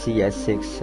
CS6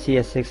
CS6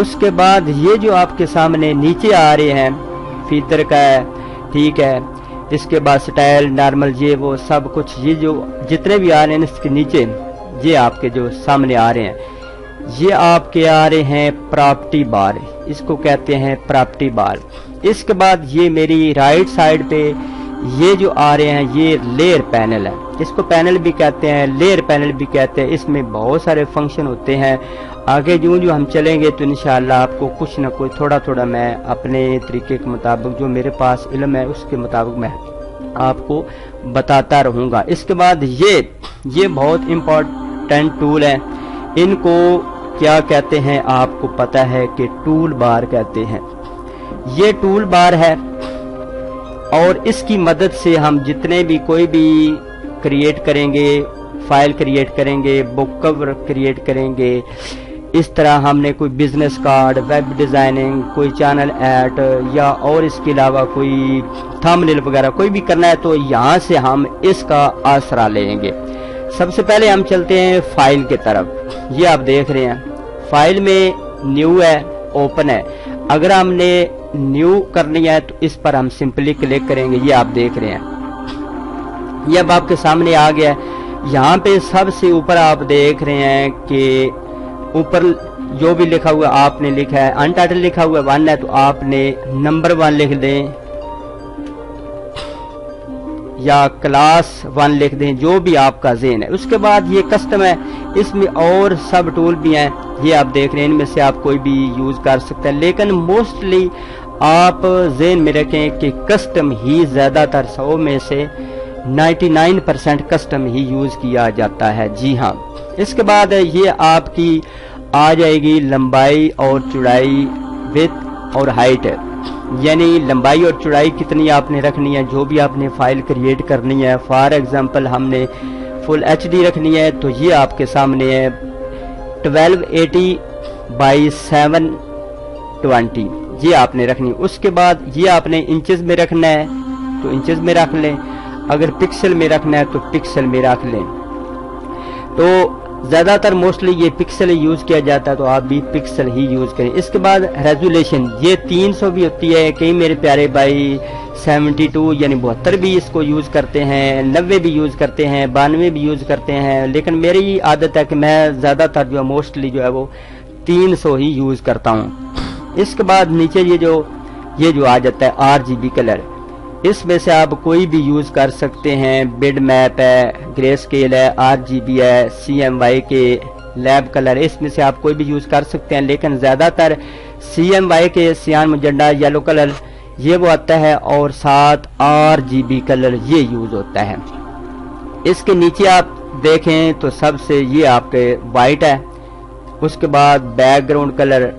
اس کے بعد یہ جو آپ کے سامنے نیچے آ رہے ہیں فیچر کا ہے، ٹھیک ہے، اس کے بعد سٹائل نارمل یہ وہ سب کچھ، یہ جو جتنے بھی آ رہے ہیں اس کے نیچے یہ آپ کے جو سامنے آ رہے ہیں یہ آپ کے آ رہے ہیں پراپرٹی بار، اس کو کہتے ہیں پراپرٹی بار۔ اس کے بعد یہ میری رائٹ سائڈ پہ یہ جو آ رہے ہیں یہ لیئر پینل ہے، اس کو پینل بھی کہتے ہیں، لیئر پینل بھی کہتے ہیں، اس میں بہت سارے فنکشن ہوتے ہیں۔ آگے جو ہم چلیں گے تو انشاءاللہ آپ کو کچھ نہ کچھ تھوڑا تھوڑا میں اپنے طریقے کے مطابق جو میرے پاس علم ہے اس کے مطابق میں آپ کو بتاتا رہوں گا۔ اس کے بعد یہ بہت امپورٹنٹ ٹول ہے، ان کو کیا کہتے ہیں آپ کو پتہ ہے کہ ٹول بار کہتے ہیں۔ یہ ٹول بار ہے اور اس کی مدد سے ہم جتنے بھی کوئی بھی کریٹ کریں گے، فائل کریٹ کریں گے، بک کور کریٹ کریں گے، اس طرح ہم نے کوئی بزنس کارڈ، ویب ڈیزائننگ، کوئی چینل ایڈ یا اور اس کے علاوہ کوئی تھمبنیل وغیرہ کوئی بھی کرنا ہے تو یہاں سے ہم اس کا آسرا لیں گے۔ سب سے پہلے ہم چلتے ہیں فائل کی طرف، یہ آپ دیکھ رہے ہیں فائل میں نیو ہے، اوپن ہے۔ اگر ہم نے نیو کرنی ہے تو اس پر ہم سمپلی کلک کریں گے، یہ آپ دیکھ رہے ہیں یہ اب آپ کے سامنے آ گیا ہے۔ یہاں پہ سب سے اوپر آپ دیکھ رہے ہیں کہ اوپر جو بھی لکھا ہوا آپ نے لکھا ہے، ان ٹائٹل لکھا ہوا 1 ہے تو آپ نے نمبر 1 لکھ دیں یا کلاس 1 لکھ دیں، جو بھی آپ کا ذہن ہے۔ اس کے بعد یہ کسٹم ہے، اس میں اور سب ٹول بھی ہیں، یہ آپ دیکھ رہے ہیں، ان میں سے آپ کوئی بھی یوز کر سکتے ہیں، لیکن موسٹلی آپ ذہن میں رکھیں کہ کسٹم ہی زیادہ تر 100 میں سے 99% کسٹم ہی یوز کیا جاتا ہے، جی ہاں۔ اس کے بعد یہ آپ کی آ جائے گی لمبائی اور چوڑائی، وڈتھ اور ہائٹ، یعنی لمبائی اور چوڑائی کتنی آپ نے رکھنی ہے، جو بھی آپ نے فائل کریٹ کرنی ہے۔ فار ایگزامپل ہم نے فل ایچ ڈی رکھنی ہے تو یہ آپ کے سامنے ہے 1280 بائی 720، یہ آپ نے رکھنی۔ اس کے بعد یہ آپ نے انچز میں رکھنا ہے تو انچز میں رکھ لیں، اگر پکسل میں رکھنا ہے تو پکسل میں رکھ لیں۔ تو زیادہ تر موسٹلی یہ پکسل یوز کیا جاتا ہے تو آپ بھی پکسل ہی یوز کریں۔ اس کے بعد ریزولیشن یہ 300 بھی ہوتی ہے، کئی میرے پیارے بھائی 72 یعنی 72 بھی اس کو یوز کرتے ہیں، 90 بھی یوز کرتے ہیں، 92 بھی یوز کرتے ہیں، لیکن میری عادت ہے کہ میں زیادہ تر جو ہے موسٹلی جو ہے وہ 300 ہی یوز کرتا ہوں۔ اس کے بعد نیچے یہ جو آ جاتا ہے RGB کلر، اس میں سے آپ کوئی بھی یوز کر سکتے ہیں، بڈ میپ ہے، گرے اسکیل ہے، RGB ہے، CMY کے لیب کلر، اس میں سے آپ کوئی بھی یوز کر سکتے ہیں، لیکن زیادہ تر CMY کے سیان مجنڈا یلو کلر یہ وہ آتا ہے اور ساتھ RGB کلر یہ یوز ہوتا ہے۔ اس کے نیچے آپ دیکھیں تو سب سے یہ آپ کے وائٹ ہے، اس کے بعد back ground colour,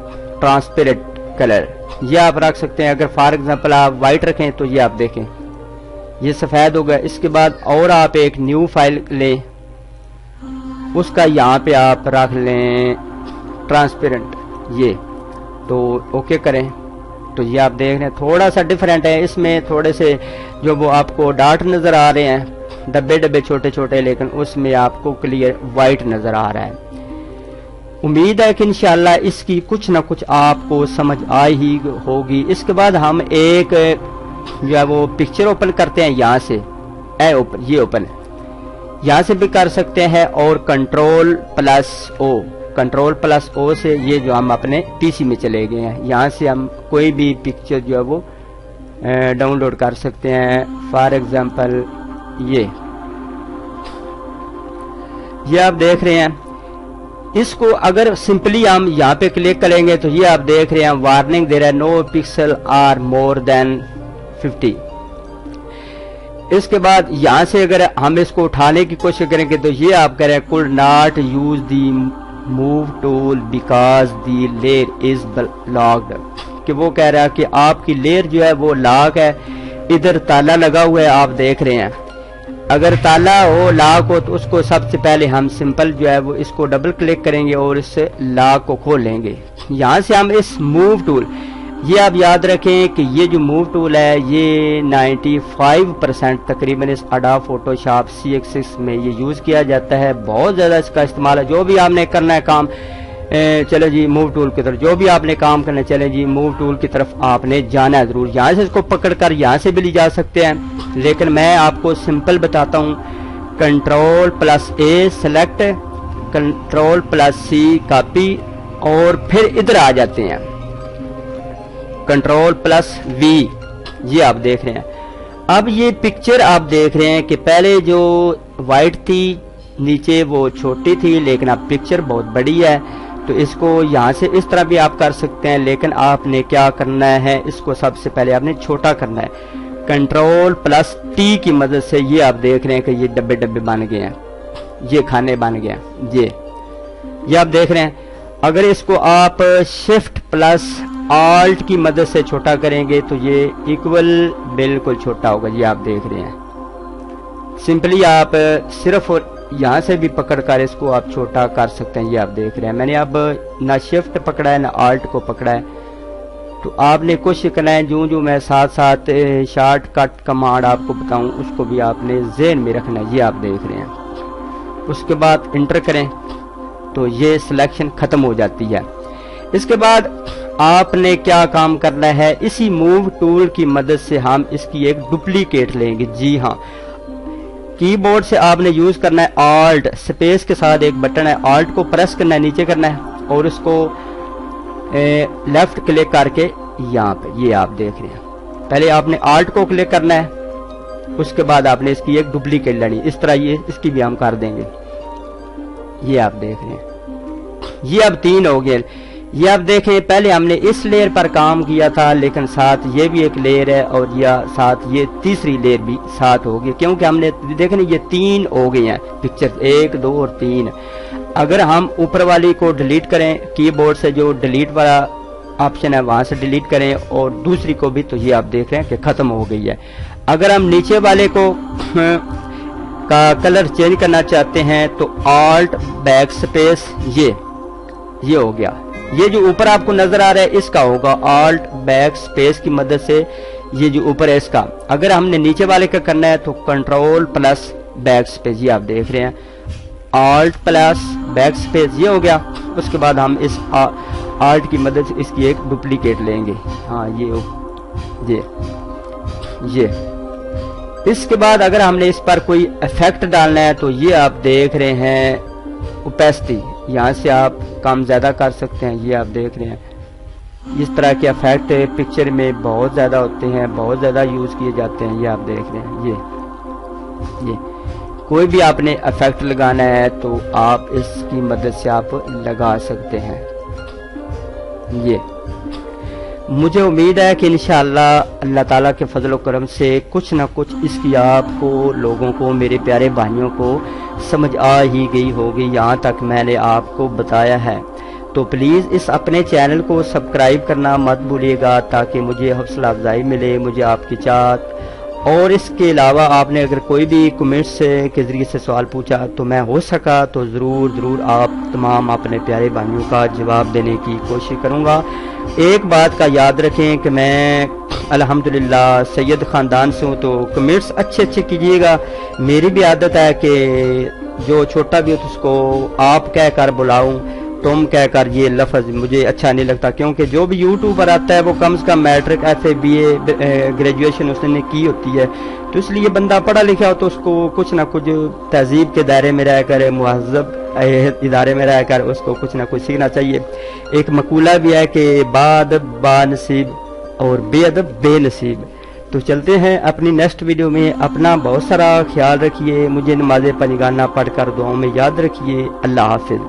transparent colour یہ آپ رکھ سکتے ہیں۔ اگر فار ایگزامپل آپ وائٹ رکھیں تو یہ آپ دیکھیں یہ سفید ہوگا۔ اس کے بعد اور آپ ایک نیو فائل لیں، اس کا یہاں پہ آپ رکھ لیں ٹرانسپیرنٹ، یہ تو اوکے کریں تو یہ آپ دیکھ رہے ہیں تھوڑا سا ڈیفرنٹ ہے، اس میں تھوڑے سے جو وہ آپ کو ڈاٹ نظر آ رہے ہیں، ڈبے ڈبے چھوٹے چھوٹے، لیکن اس میں آپ کو کلیئر وائٹ نظر آ رہا ہے۔ امید ہے کہ انشاءاللہ اس کی کچھ نہ کچھ آپ کو سمجھ آئی ہی ہوگی۔ اس کے بعد ہم ایک جو ہے وہ پکچر اوپن کرتے ہیں، یہاں سے یہ اوپن یہاں سے بھی کر سکتے ہیں، اور کنٹرول پلس او سے یہ جو ہم اپنے پی سی میں چلے گئے ہیں، یہاں سے ہم کوئی بھی پکچر جو ہے وہ ڈاؤن لوڈ کر سکتے ہیں۔ فار ایگزامپل یہ آپ دیکھ رہے ہیں، اس کو اگر سمپلی ہم یہاں پہ کلک کریں گے تو یہ آپ دیکھ رہے ہیں وارننگ دے رہا ہے نو پکسل آر مور دین 50۔ اس کے بعد یہاں سے اگر ہم اس کو اٹھانے کی کوشش کریں گے تو یہ آپ کہہ رہے ہیں could not use the move tool because the layer is locked، کہ وہ کہہ رہا ہے کہ آپ کی لیئر جو ہے وہ لاک ہے، ادھر تالا لگا ہوا ہے، آپ دیکھ رہے ہیں۔ اگر تالا ہو لاک ہو تو اس کو سب سے پہلے ہم سمپل جو ہے وہ اس کو ڈبل کلک کریں گے اور اس سے لاک کو کھول لیں گے۔ یہاں سے ہم اس موو ٹول، یہ آپ یاد رکھیں کہ یہ جو موو ٹول ہے یہ 95% تقریباً اس اڈوب فوٹوشاپ CX6 میں یہ یوز کیا جاتا ہے، بہت زیادہ اس کا استعمال ہے۔ جو بھی آپ نے کرنا ہے کام چلے جی موو ٹول کی طرف، جو بھی آپ نے کام کرنا چلے جی موو ٹول کی طرف آپ نے جانا ہے ضرور. یہاں سے اس کو پکڑ کر یہاں سے بھی لے جا سکتے ہیں، لیکن میں آپ کو سمپل بتاتا ہوں. Control plus A select, control plus C copy, اور پھر ادھر آ جاتے ہیں کنٹرول پلس وی. یہ آپ دیکھ رہے ہیں. اب یہ پکچر آپ دیکھ رہے ہیں کہ پہلے جو وائٹ تھی نیچے وہ چھوٹی تھی، لیکن اب پکچر بہت بڑی ہے. تو اس کو یہاں سے اس طرح بھی آپ کر سکتے ہیں، لیکن آپ نے کیا کرنا ہے، اس کو سب سے پہلے آپ نے چھوٹا کرنا ہے. کنٹرول پلس ٹی کی مدد سے یہ آپ دیکھ رہے ہیں کہ یہ ڈبے ڈبے بن گئے ہیں، یہ کھانے بن گئے ہیں. یہ آپ دیکھ رہے ہیں. اگر اس کو آپ شفٹ پلس آلٹ کی مدد سے چھوٹا کریں گے تو یہ ایکول بالکل چھوٹا ہوگا. یہ آپ دیکھ رہے ہیں. سمپلی آپ صرف یہاں سے بھی پکڑ کر اس کو آپ چھوٹا کر سکتے ہیں. یہ آپ دیکھ رہے ہیں. میں نے اب نہ شفٹ پکڑا ہے نہ آلٹ کو پکڑا ہے. تو آپ نے کوشش کرنا ہے جو میں ساتھ ساتھ شارٹ کٹ کمانڈ آپ کو بتاؤں اس کو بھی آپ نے ذہن میں رکھنا ہے. یہ آپ دیکھ رہے ہیں. اس کے بعد انٹر کریں تو یہ سلیکشن ختم ہو جاتی ہے. اس کے بعد آپ نے کیا کام کرنا ہے، اسی موو ٹول کی مدد سے ہم اس کی ایک ڈپلیکیٹ لیں گے. جی ہاں، کی بورڈ سے آپ نے یوز کرنا ہے آلٹ سپیس کے ساتھ ایک بٹن ہے، آلٹ کو پریس کرنا ہے، نیچے کرنا ہے اور اس کو لیفٹ کلک کر کے یہاں پہ یہ آپ دیکھ رہے ہیں. پہلے آپ نے آلٹ کو کلک کرنا ہے، اس کے بعد آپ نے اس کی ایک ڈپلیکیٹ لانی. اس طرح یہ اس کی بھی ہم کر دیں گے. یہ آپ دیکھ رہے ہیں. یہ اب 3 ہو گئے. یہ آپ دیکھیں پہلے ہم نے اس لیئر پر کام کیا تھا، لیکن ساتھ یہ بھی ایک لیئر ہے اور یا ساتھ یہ تیسری لیئر بھی ساتھ ہوگی، کیونکہ ہم نے دیکھیں یہ 3 ہو گئی ہیں پکچر، 1 2 اور 3. اگر ہم اوپر والی کو ڈیلیٹ کریں کی بورڈ سے، جو ڈیلیٹ والا آپشن ہے وہاں سے ڈیلیٹ کریں اور دوسری کو بھی، تو یہ آپ دیکھ رہے ہیں کہ ختم ہو گئی ہے. اگر ہم نیچے والے کو کا کلر چینج کرنا چاہتے ہیں تو آلٹ بیک سپیس یہ ہو گیا. یہ جو اوپر آپ کو نظر آ رہا ہے اس کا ہوگا آلٹ بیک سپیس کی مدد سے. یہ جو اوپر ہے اس کا. اگر ہم نے نیچے والے کا کرنا ہے تو کنٹرول پلس بیک سپیس. یہ آپ دیکھ رہے ہیں آلٹ پلس بیک سپیس یہ ہو گیا. اس کے بعد ہم اس آلٹ کی مدد سے اس کی ایک ڈپلیکیٹ لیں گے. ہاں یہ اس کے بعد اگر ہم نے اس پر کوئی ایفیکٹ ڈالنا ہے تو یہ آپ دیکھ رہے ہیں اوپیسٹی، یہاں سے آپ کام زیادہ کر سکتے ہیں. یہ آپ دیکھ رہے ہیں اس طرح کے ایفیکٹ پکچر میں بہت زیادہ ہوتے ہیں، بہت زیادہ یوز کیے جاتے ہیں. یہ آپ دیکھ رہے ہیں. یہ کوئی بھی آپ نے ایفیکٹ لگانا ہے تو آپ اس کی مدد سے آپ لگا سکتے ہیں. یہ مجھے امید ہے کہ انشاءاللہ اللہ تعالیٰ کے فضل و کرم سے کچھ نہ کچھ اس کی آپ کو لوگوں کو میرے پیارے بھائیوں کو سمجھ آ ہی گئی ہوگی. یہاں تک میں نے آپ کو بتایا ہے تو پلیز اس اپنے چینل کو سبسکرائب کرنا مت بھولیے گا تاکہ مجھے حوصلہ افزائی ملے، مجھے آپ کی چاہت. اور اس کے علاوہ آپ نے اگر کوئی بھی کمنٹس کے ذریعے سے سوال پوچھا تو میں ہو سکا تو ضرور آپ تمام اپنے پیارے بھائیوں کا جواب دینے کی کوشش کروں گا. ایک بات کا یاد رکھیں کہ میں الحمدللہ سید خاندان سے ہوں تو کمنٹس اچھے کیجیے گا. میری بھی عادت ہے کہ جو چھوٹا بھی ہو تو اس کو آپ کہہ کر بلاؤں، تم کہہ کر یہ لفظ مجھے اچھا نہیں لگتا، کیونکہ جو بھی یوٹیوب پر آتا ہے وہ کم سے کم میٹرک ایسے BA گریجویشن اس نے کی ہوتی ہے. تو اس لیے بندہ پڑھا لکھا ہو تو اس کو کچھ نہ کچھ تہذیب کے دائرے میں رہ کر، مہذب ادارے میں رہ کر اس کو کچھ نہ کچھ سیکھنا چاہیے. ایک مقولہ بھی ہے کہ با نصیب اور بے ادب بے نصیب. تو چلتے ہیں اپنی نیکسٹ ویڈیو میں. اپنا بہت سارا خیال رکھیے، مجھے نماز پنجگانہ پڑھ کر دعاؤں میں یاد رکھیے. اللہ حافظ.